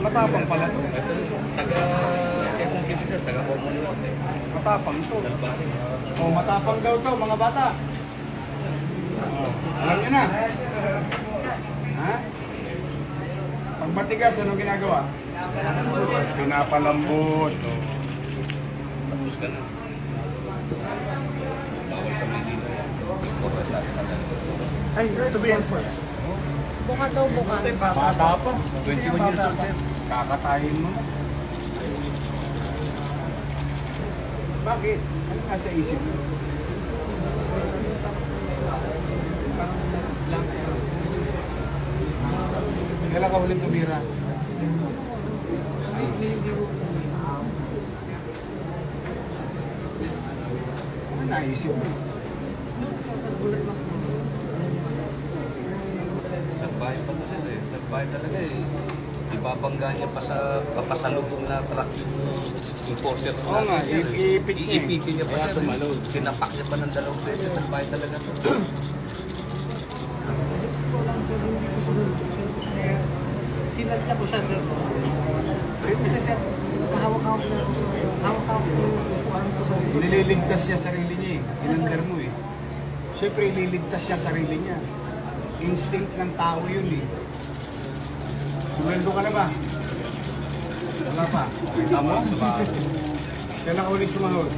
Matapang pala to. Ito, taga Quezon City sir, taga Commonwealth eh. Matapang to. Salbari. Oh, matapang daw to, mga bata. Oh, alam niyo na. Ha? Pag matigas, anong ginagawa? Pinapalambot. Oh. Tapos ka na. Bawal sa Maynila. Bawal sa atin. Ay, to be enforced. Buka daw, buka. Bata pa. 21 years old sir. Kakatayin mo na. Bakit? Ano nasa isip mo? Kailan ka ulit tumira? Ano naisip mo? Salbahe pa po sir eh. Salbahe talaga eh. Ibabangga niya pa sa kapasalubong na truck yung enforcer. Oo nga, iipit niya. Iipitin niya pa Kaya sir. tumalog. Sinapak niya pa ng 2 beses. Salbahe talaga to. Sinalta ko siya, sir. Kasi, sir, hawak-hawak na. Hawak-hawak ko. Nililigtas niya sarili niya eh. Inandar mo eh. Siyempre, ililigtas niya sarili niya. Instinct ng tao yun eh. Sumendo ka na ba? Wala pa. Kita mo? Kailan ka ulit sumahod?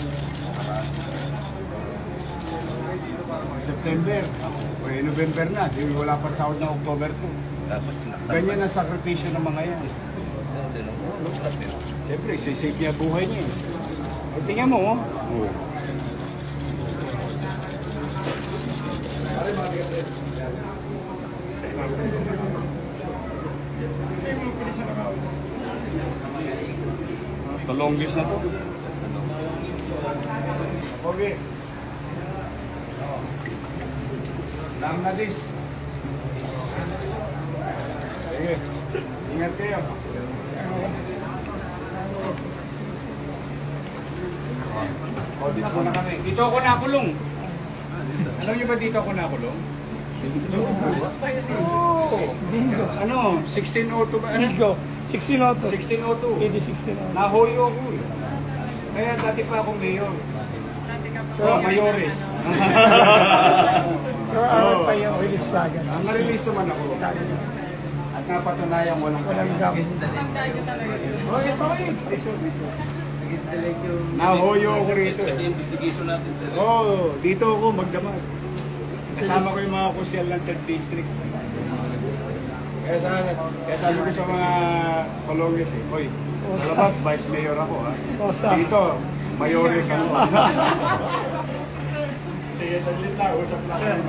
September. O November na. Di wala pa sahod na October 2. Tapos Ganyan ang sakripisyo ng mga yan. Siyempre, sisave niya buhay niya. O tingnan mo, oh. The longest na to. Okay. Lang na this. Sige. Ingat kayo. O, dito na kami. Dito ako nakulong. Alam niyo ba dito ako nakulong? Oo. Ano? 1602 ba? Ano? 1602. 1602. AD 1602. Nahoyo ako eh. Kaya dati pa akong mayor. Oh, mayores. Pero awal pa yung release wagon. Na-release naman ako. At napatunayan walang Walang sayang. Oh, ito eh. Against the leg yung... Nahoyo ako rito. Ito yung investigation natin sir. Oh, dito ako magdamag. Kasama ko yung mga kusyal ng 3rd District. Kaya sabi ko sa mga Colonges eh, Hoy, sa labas, Vice Mayor ako ha. Dito, Mayores ako. Sige, saglit lang, usap lang.